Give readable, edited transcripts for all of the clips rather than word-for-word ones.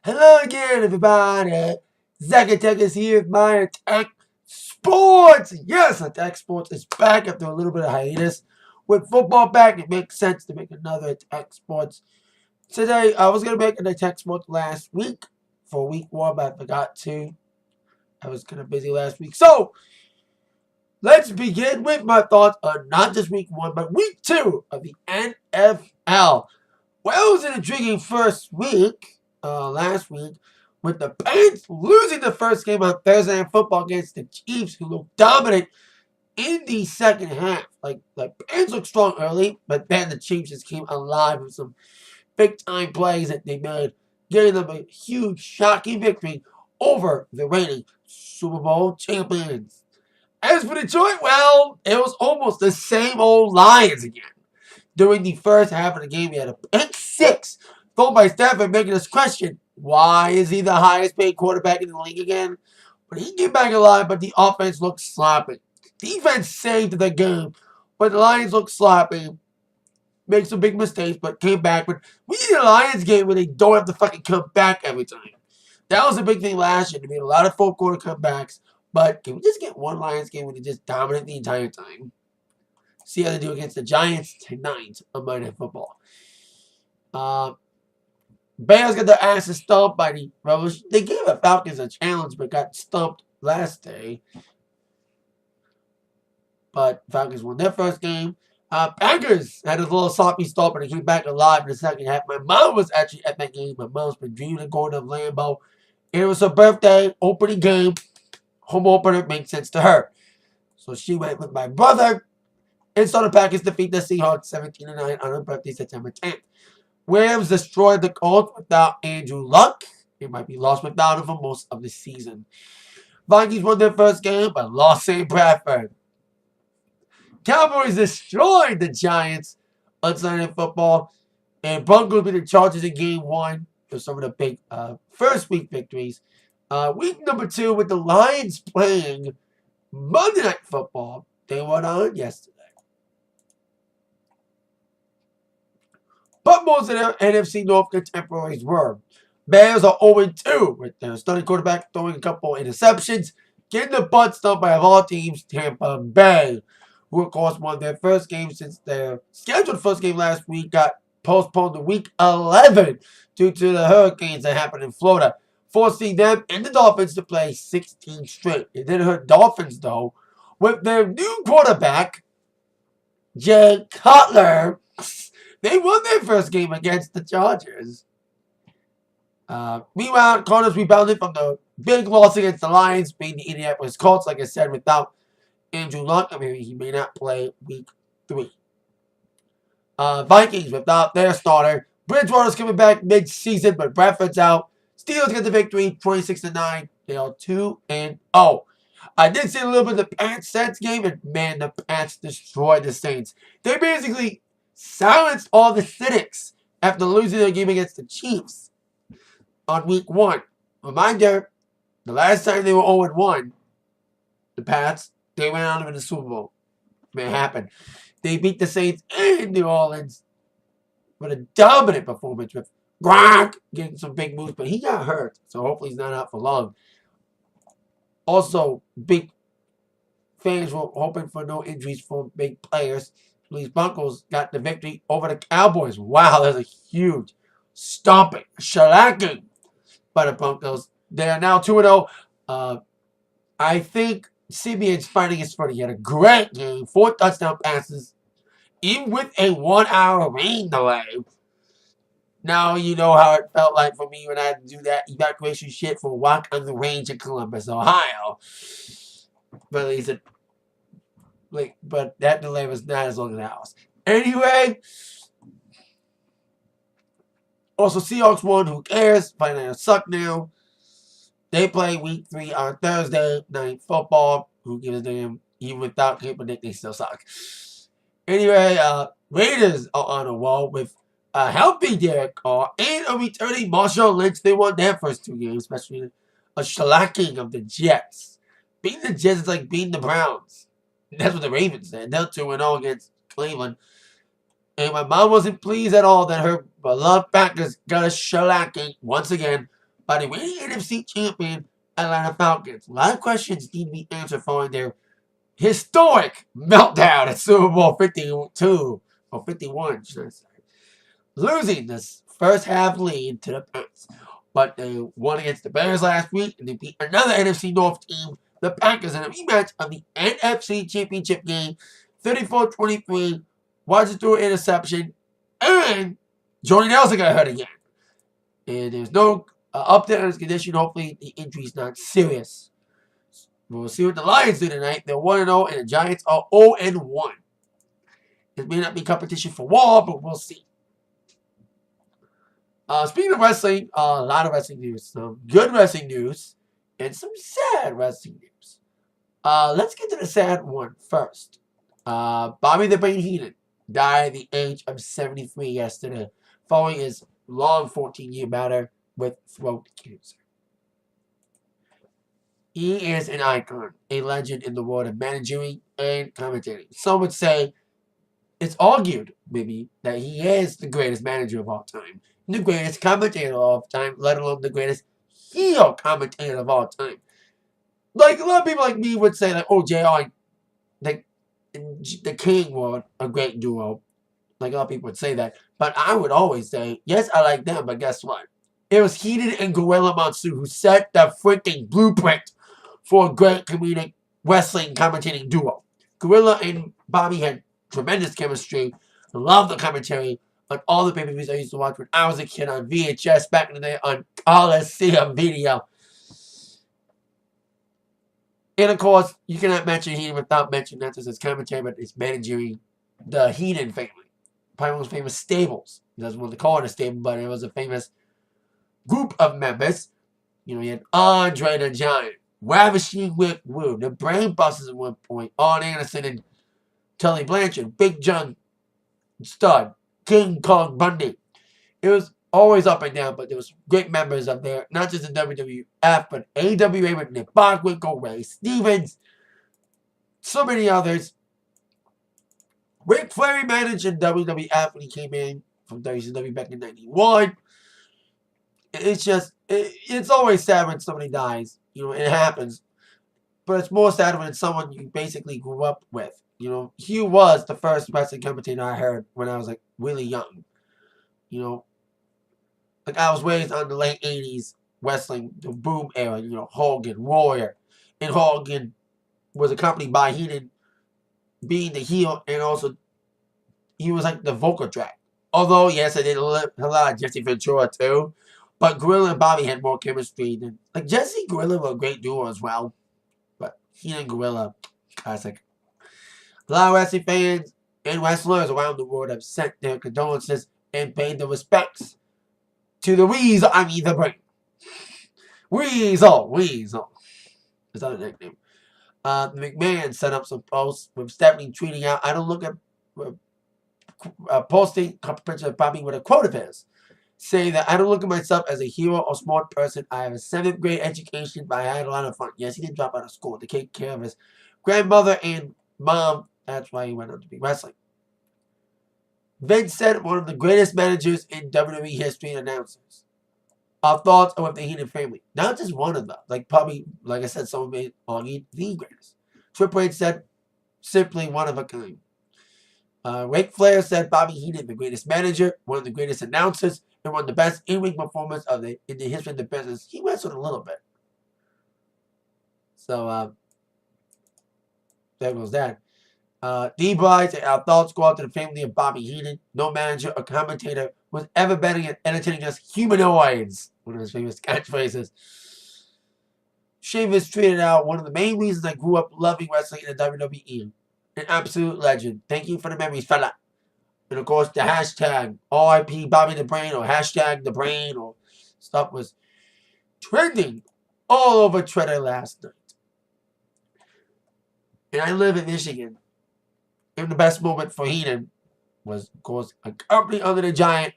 Hello again, everybody. Zach Attack is here with my Atak Sportz. Yes, Atak Sportz is back after a little bit of hiatus. With football back, it makes sense to make another Atak Sportz. Today, I was going to make an Atak Sportz last week for week 1, but I forgot to. I was kind of busy last week. So, let's begin with my thoughts on not just week 1, but week 2 of the NFL. Well, it was an intriguing first week, last week, with the Pants losing the first game on Thursday Night Football against the Chiefs, who looked dominant in the second half. Like Pants looked strong early, but then the Chiefs just came alive with some big-time plays that they made, getting them a huge, shocking victory over the reigning Super Bowl champions. As for Detroit, well, it was almost the same old Lions again. During the first half of the game, we had a pick six thrown by Stafford, making us question, why is he the highest paid quarterback in the league again? But he came back alive, but the offense looked sloppy. Defense saved the game, but the Lions looked sloppy. Made some big mistakes, but came back. But we need a Lions game where they don't have to fucking come back every time. That was a big thing last year. They made a lot of fourth quarter comebacks, but can we just get one Lions game where they just dominate the entire time? See how they do against the Giants tonight on Monday Night Football. Bears got their asses stumped by the Rebels. They gave the Falcons a challenge, but got stumped last day. But Falcons won their first game. Packers had a little sloppy start, but they came back alive in the second half. My mom was actually at that game. My mom's been dreaming of going to Lambeau. It was her birthday, opening game. Home opener makes sense to her. So she went with my brother. And so the Packers defeat the Seahawks 17-9 on her birthday, September 10th. Rams destroyed the Colts without Andrew Luck. They might be lost without him for most of the season. Vikings won their first game, but lost St. Bradford. Cowboys destroyed the Giants on Sunday Night Football. And Broncos beat the Chargers in Game 1 for some of the big first week victories. Week number 2 with the Lions playing Monday Night Football. They went on yesterday. But most of their NFC North contemporaries were. Bears are 0-2 with their starting quarterback throwing a couple interceptions, getting the butt stumped by of all teams, Tampa Bay, who of course won their first game since their scheduled first game last week got postponed to week 11 due to the hurricanes that happened in Florida, forcing them and the Dolphins to play 16 straight. It didn't hurt Dolphins though, with their new quarterback, Jay Cutler. They won their first game against the Chargers. Meanwhile, Cardinals rebounded from the big loss against the Lions, beating the Indianapolis Colts, like I said, without Andrew Luck. I mean, he may not play week 3. Vikings without their starter. Bridgewater's coming back mid-season, but Bradford's out. Steelers get the victory, 26-9. They are 2-0. I did see a little bit of the Pats-Saints game, and man, the Pats destroyed the Saints. They basically silenced all the cynics after losing their game against the Chiefs on week 1. Reminder, the last time they were 0-1, the Pats, they went out in the Super Bowl. It happened. They beat the Saints in New Orleans with a dominant performance with Gronk getting some big moves, but he got hurt, so hopefully he's not out for long. Also, big fans were hoping for no injuries for big players. These Broncos got the victory over the Cowboys. Wow, that's a huge stomping, shellacking by the Broncos. They are now 2-0. I think Simeon's finding his footing. He had a great game, 4 touchdown passes, even with a 1-hour rain delay. Now you know how it felt like for me when I had to do that evacuation shit for a walk on the range in Columbus, Ohio. But he said, but that delay was not as long as ours. Anyway, also Seahawks won. Who cares? Finally, suck now. They play week 3 on Thursday Night Football. Who gives a damn? Even without Kaepernick, they still suck. Anyway, Raiders are on a wall with a healthy Derek Carr and a returning Marshawn Lynch. They won their first 2 games, especially a shellacking of the Jets. Beating the Jets is like beating the Browns. That's what the Ravens said. They're 2-0 against Cleveland. And my mom wasn't pleased at all that her beloved Packers got a shellacking once again by the reigning NFC champion Atlanta Falcons. A lot of questions need to be answered following their historic meltdown at Super Bowl 52 or 51, should I say, losing this first half lead to the Pats. But they won against the Bears last week, and they beat another NFC North team, the Packers, in a rematch of the NFC Championship game, 34-23. Watson threw an interception, and Jordy Nelson got hurt again. And there's no update on his condition. Hopefully, the injury's not serious. We'll see what the Lions do tonight. They're 1-0, and the Giants are 0-1. It may not be competition for war, but we'll see. Speaking of wrestling, a lot of wrestling news. Some good wrestling news and some sad wrestling news. Let's get to the sad one first. Bobby the Brain Heenan died at the age of 73 yesterday, following his long 14-year battle with throat cancer. He is an icon, a legend in the world of managing and commentating. Some would say it's argued, maybe, that he is the greatest manager of all time, the greatest commentator of all time, let alone the greatest heel commentator of all time. Like, a lot of people like me would say, like, oh, JR and the King were a great duo. Like, a lot of people would say that. But I would always say, yes, I like them, but guess what? It was Heenan and Gorilla Monsoon who set the freaking blueprint for a great comedic wrestling commentating duo. Gorilla and Bobby had tremendous chemistry. I love the commentary on all the pay-per-views I used to watch when I was a kid on VHS back in the day on Coliseum Video. And of course, you cannot mention Heenan without mentioning not just his commentary, but his managing the Heenan family. Probably one of the famous stables. He doesn't want to call it a stable, but it was a famous group of members. You know, you had Andre the Giant, Ravishing Rick Rude, the Brain Busters at one point, Arn Anderson and Tully Blanchard, Big John Studd, King Kong Bundy. It was always up and down, but there was great members up there, not just in WWF, but AWA with Nick Bockwinkel, Ray Stevens, so many others. Ric Flair managed in WWF when he came in from WCW back in 91. It's just, it's always sad when somebody dies. You know, it happens. But it's more sad when it's someone you basically grew up with. You know, Hugh was the first wrestling commentator I heard when I was, like, really young. You know, like, I was raised on the late 80s wrestling, the boom era. You know, Hogan, Warrior. And Hogan was accompanied by Heenan being the heel, and also he was like the vocal track. Although, yes, I did a lot of Jesse Ventura too. But Gorilla and Bobby had more chemistry than, like, Jesse and Gorilla were a great duo as well. But Heenan and Gorilla, classic. A lot of wrestling fans and wrestlers around the world have sent their condolences and paid their respects to the Weasel. I mean, the Brain. Weasel. Is that a nickname? McMahon set up some posts with Stephanie tweeting out, I don't look at posting a picture of Bobby with a quote of his, saying that I don't look at myself as a hero or smart person. I have a 7th grade education, but I had a lot of fun. Yes, he did drop out of school to take care of his grandmother and mom. That's why he went on to be wrestling. Vince said one of the greatest managers in WWE history and announcers. Our thoughts are with the Heenan family. Not just one of them. Like, probably, like I said, someone made argued the greatest. Triple H said, simply one of a kind. Ric Flair said Bobby Heenan, the greatest manager, one of the greatest announcers, and one of the best in-ring performers in the history of the business. He wrestled a little bit. So, there goes that. D. Bry said, our thoughts go out to the family of Bobby Heenan. No manager or commentator was ever better at entertaining us humanoids. One of his famous catchphrases. Sheamus tweeted out, one of the main reasons I grew up loving wrestling in the WWE. An absolute legend. Thank you for the memories, fella. And of course, the hashtag RIP Bobby the Brain or hashtag the Brain or stuff was trending all over Twitter last night. And I live in Michigan. And the best moment for Heenan was, of course, a company under the Giant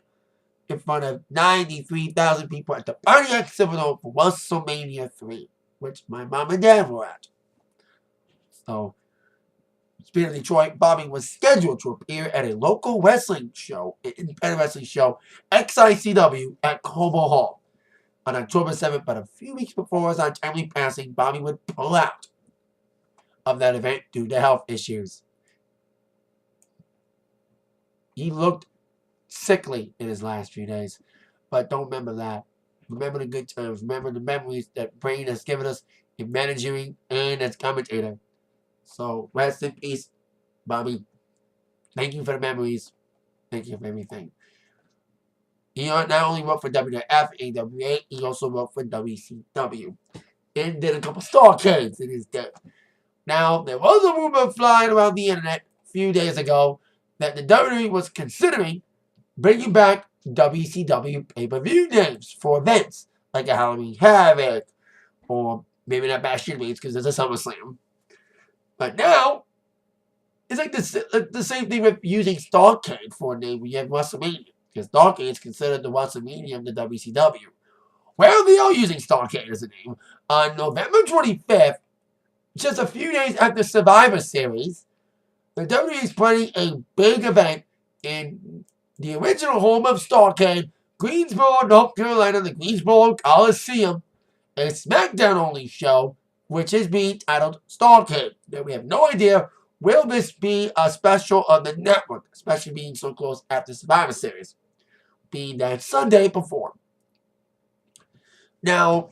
in front of 93,000 people at the Pontiac Silverdome for WrestleMania 3, which my mom and dad were at. So, speaking of Detroit, Bobby was scheduled to appear at a local wrestling show, an independent wrestling show, XICW, at Como Hall. on October 7th, but a few weeks before his untimely passing, Bobby would pull out of that event due to health issues. He looked sickly in his last few days, but don't remember that. Remember the good times. Remember the memories that Brain has given us in managing and as commentator. So rest in peace, Bobby. Thank you for the memories. Thank you for everything. He not only worked for WWF, AWA, he also worked for WCW. And did a couple Starrcades in his day. Now, there was a rumor flying around the internet a few days ago that the WWE was considering bringing back WCW pay-per-view names for events, like a Halloween Havoc, or maybe not Bash in Weeds because there's a SummerSlam. But now, it's like the same thing with using Starrcade for a name when you have WrestleMania, because Starrcade is considered the WrestleMania of the WCW. Well, they are using Starrcade as a name. On November 25th, just a few days after Survivor Series, the WWE is planning a big event in the original home of Starrcade, Greensboro, North Carolina, the Greensboro Coliseum, a SmackDown-only show, which is being titled Starrcade. Now, we have no idea, will this be a special on the network, especially being so close after Survivor Series, being that Sunday before. Now,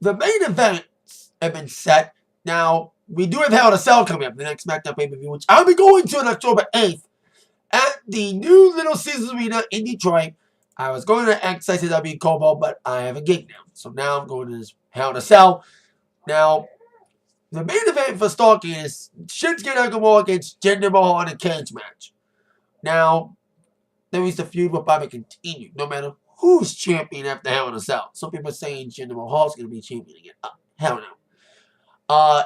the main events have been set. Now, we do have Hell in a Cell coming up, the next SmackDown pay-per-view, which I'll be going to on October 8th at the new Little Caesars Arena in Detroit. I was going to XICW Cobo, but I have a gig now. So now I'm going to this Hell in a Cell. Now, the main event for Starrcade is Shinsuke Nakamura against Jinder Mahal in a cage match. Now, there is the feud will probably continue, no matter who's champion after Hell in a Cell. Some people are saying Jinder Mahal's going to be champion again. Hell no.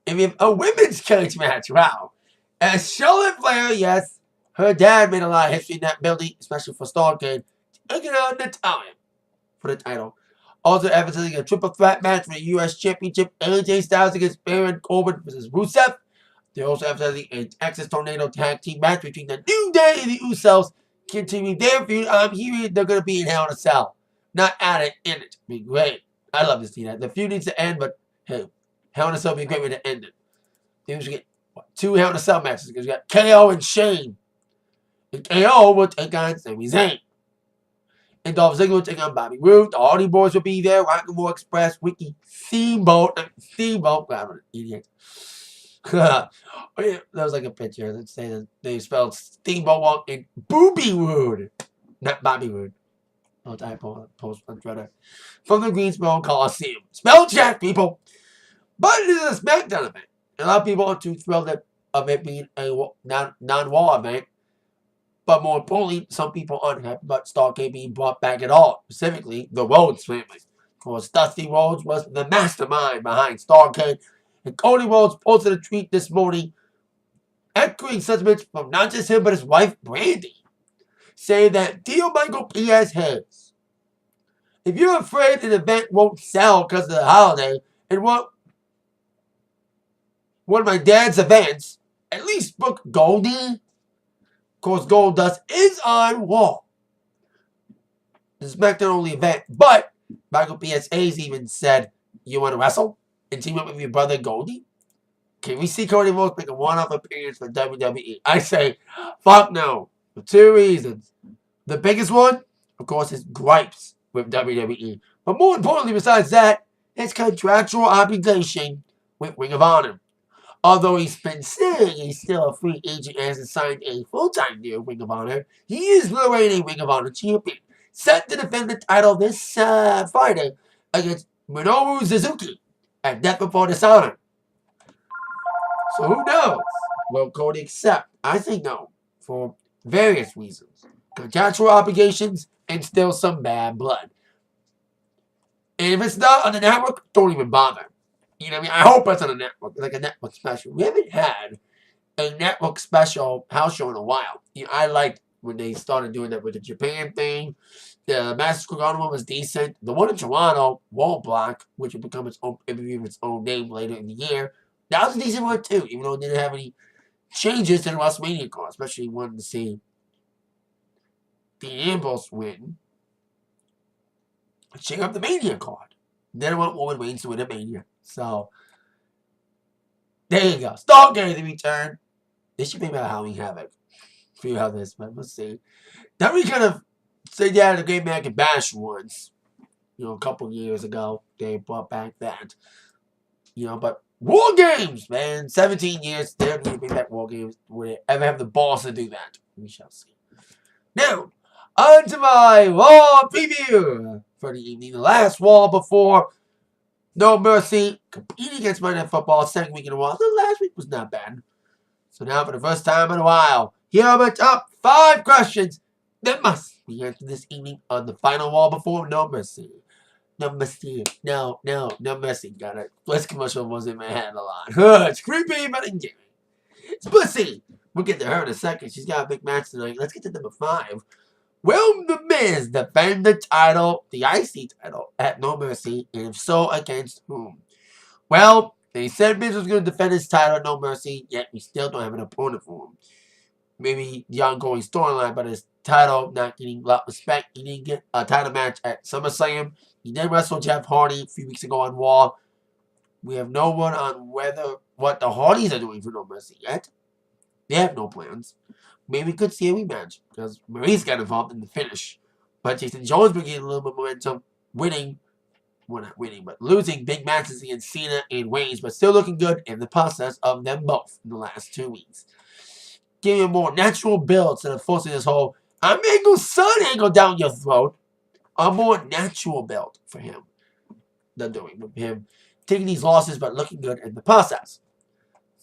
If we have a women's cage match, wow. As Charlotte Flair, yes, her dad made a lot of history in that building, especially for Starrcade, taking on Natalya for the title. Also emphasizing a triple threat match for the U.S. Championship, AJ Styles against Baron Corbin versus Rusev. They're also emphasizing a Texas Tornado tag team match between the New Day and the Usos, continuing their feud. I'm hearing they're going to be in Hell in a Cell, not at it, in it. Be great. I love to see that. The feud needs to end, but hey, Hell in a Cell would be a great way to end it. Then we should get two Hell in a Cell matches because we got KO and Shane. And KO will take on Sami Zayn. And Dolph Ziggler will take on Bobby Roode. The Hardy Boys will be there. Rock and Roll Express, Wiki, Steamboat. God, I'm an idiot. Oh, yeah, that was like a picture. Let's say that they spelled Steamboat Walk in Booby Roode. Not Bobby Roode. Oh, I post on Twitter. From the Greensboro Coliseum. Spell check, people. But it is a SmackDown event. A lot of people are too thrilled of it being a non-Raw event. But more importantly, some people aren't happy about Starrcade being brought back at all. Specifically, the Rhodes family. Of course, Dusty Rhodes was the mastermind behind Starrcade. And Cody Rhodes posted a tweet this morning echoing sentiments from not just him, but his wife, Brandy, saying that deal Michael P. has his. If you're afraid an event won't sell because of the holiday, and want one of my dad's events, at least book Goldie. Of course, Goldust is on Raw. The SmackDown only event, but Michael PSA's even said, you want to wrestle and team up with your brother Goldie? Can we see Cody Rhodes make a one-off appearance for WWE? I say, fuck no, for two reasons. The biggest one, of course, is gripes with WWE. But more importantly, besides that, his contractual obligation with Ring of Honor. Although he's been saying he's still a free agent and hasn't signed a full-time deal with Ring of Honor, he is the reigning Ring of Honor champion, set to defend the title this Friday against Minoru Suzuki at Death Before Dishonor. So who knows? Will Cody accept? I think no, for various reasons. Contractual obligations and still some bad blood. And if it's not on the network, don't even bother. You know what I mean? I hope it's on a network, like a network special. We haven't had a network special house show in a while. You know, I liked when they started doing that with the Japan thing. The Madison Square Garden one was decent. The one in Toronto, Wall Block, which will become its own pay-per-view of its own name later in the year, that was a decent one too, even though it didn't have any changes to the WrestleMania card, especially wanting to see the Ambrose win. Shake up the Mania card. Then I want Roman Reigns to win a Mania. So, there you go. Starrcade the return. This should be about Halloween Havoc. Figure out this, but we'll see. Then we kind of say down the Great American Bash once. A couple years ago. They brought back that. But War Games, man. 17 years. They don't need to bring back War Games. Would they ever have the balls to do that? We shall see. Now, on to my Raw preview for the evening. The last Raw before No Mercy. Competing against Monday Night Football. Second week in a row. The last week was not bad. So now for the first time in a while, here are my top 5 questions that must be answered this evening on the final Raw before No Mercy. No mercy. No mercy. Got it. This commercial was in my head a lot. It's creepy, but engaging. It's pussy. We'll get to her in a second. She's got a big match tonight. Let's get to number 5. Will The Miz defend the title, the IC title, at No Mercy? And if so, against whom? Well, they said Miz was going to defend his title at No Mercy, yet we still don't have an opponent for him. Maybe the ongoing storyline, but his title not getting a lot of respect. He didn't get a title match at SummerSlam. He did wrestle Jeff Hardy a few weeks ago on Raw. We have no one on what the Hardys are doing for No Mercy yet. They have no plans. Maybe we could see a rematch because Maurice got involved in the finish. But Jason Jones been getting a little bit of momentum, losing big matches against Cena and Reigns, but still looking good in the process of them both in the last 2 weeks. Giving a more natural build instead of forcing this whole I'm angle son angle down your throat. A more natural build for him than doing with him taking these losses but looking good in the process.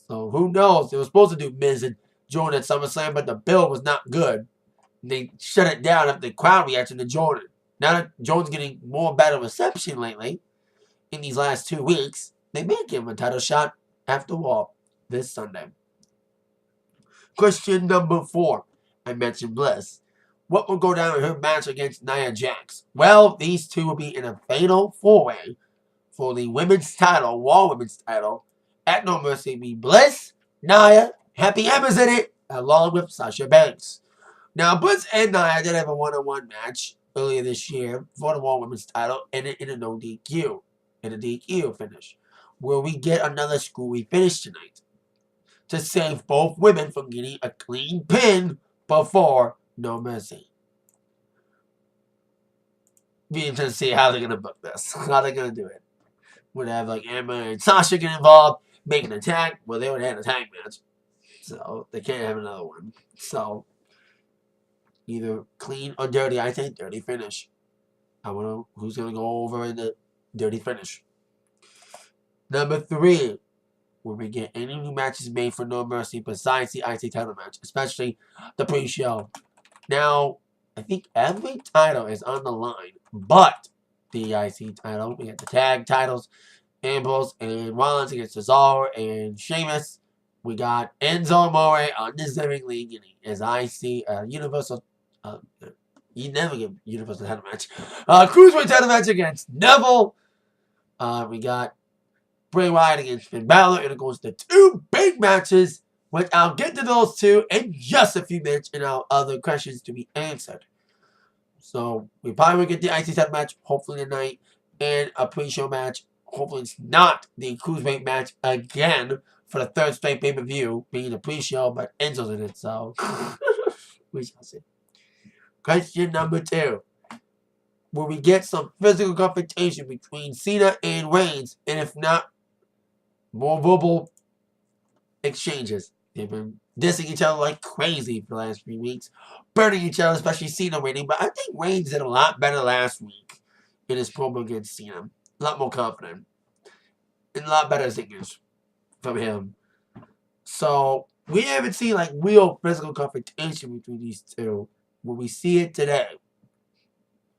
So who knows? They were supposed to do Miz and Jordan at SummerSlam, but the build was not good. They shut it down after the crowd reaction to Jordan. Now that Jordan's getting more better reception lately in these last 2 weeks, they may give him a title shot after Raw this Sunday. Question number 4. I mentioned Bliss. What will go down in her match against Nia Jax? Well, these two will be in a fatal 4-way for the women's title, Raw women's title, at No Mercy. It'll be Bliss, Nia, Happy Emma's in it, along with Sasha Banks. Now, Bliss and Nia did have a one-on-one match earlier this year for the Raw women's title, and in a no DQ, in a DQ finish. Will we get another screwy finish tonight to save both women from getting a clean pin before No Mercy? Be interested to see how they're going to book this. How they're going to do it. Would have like Emma and Sasha get involved, make an attack. Well, they would have had a tag match. So they can't have another one. So either clean or dirty. I think dirty finish. I want to know who's going to go over in the dirty finish. Number 3. Will we get any new matches made for No Mercy besides the IC title match, especially the pre-show? Now, I think every title is on the line, but the IC title. We got the tag titles, Ambrose and Rollins against Cesaro and Sheamus. We got Enzo Amore undeservingly getting as IC Universal. You never get Universal title match. Cruiserweight title match against Neville. We got Bray Wyatt against Finn Balor, and it goes to 2 big matches, which I'll get to those 2 in just a few minutes and our other questions to be answered. So we probably will get the IC title match, hopefully tonight, and a pre-show match. Hopefully it's not the Cruiserweight match again for the 3rd straight pay-per-view, being a pre-show, but Enzo's in it, so we shall see. Question number 2. Will we get some physical confrontation between Cena and Reigns? And if not, more verbal exchanges. They've been dissing each other like crazy for the last few weeks. Burning each other, especially Cena winning. But I think Reigns did a lot better last week in his promo against Cena. A lot more confident. And a lot better singers from him. So, we haven't seen like real physical confrontation between these two. Will we see it today?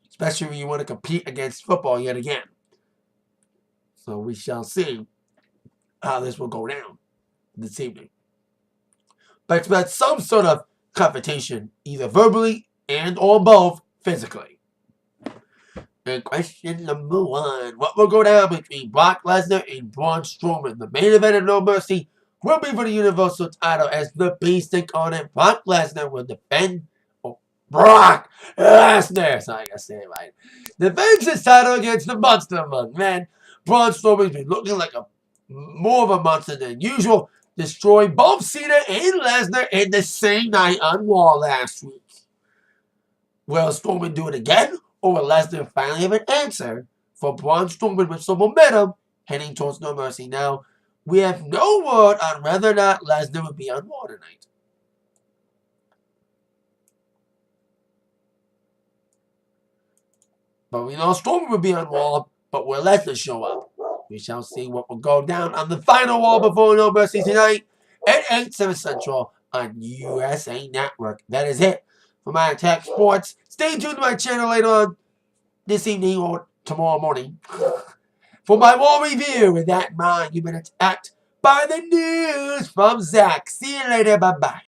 Especially when you want to compete against football yet again. So we shall see how this will go down this evening. But expect some sort of confrontation, either verbally and or both physically. And question number 1. What will go down between Brock Lesnar and Braun Strowman? The main event of No Mercy will be for the Universal title as the Beast incarnate Brock Lesnar will defend Brock Lesnar, so I gotta say it right, defends his title against the Monster of a Man. Braun Strowman's been looking like more of a monster than usual, destroying both Cena and Lesnar in the same night on Raw last week. Will Strowman do it again, or will Lesnar finally have an answer for Braun Strowman with some momentum heading towards No Mercy? Now, we have no word on whether or not Lesnar will be on Raw tonight. But we know Strowman will be on Raw, but will Lesnar show up? We shall see what will go down on the final Raw before No Mercy tonight at 8, 7 Central on USA Network. That is it for my Atak Sportz. Stay tuned to my channel later on this evening or tomorrow morning for my Raw review. With that in mind, you've been attacked by the news from Zach. See you later. Bye-bye.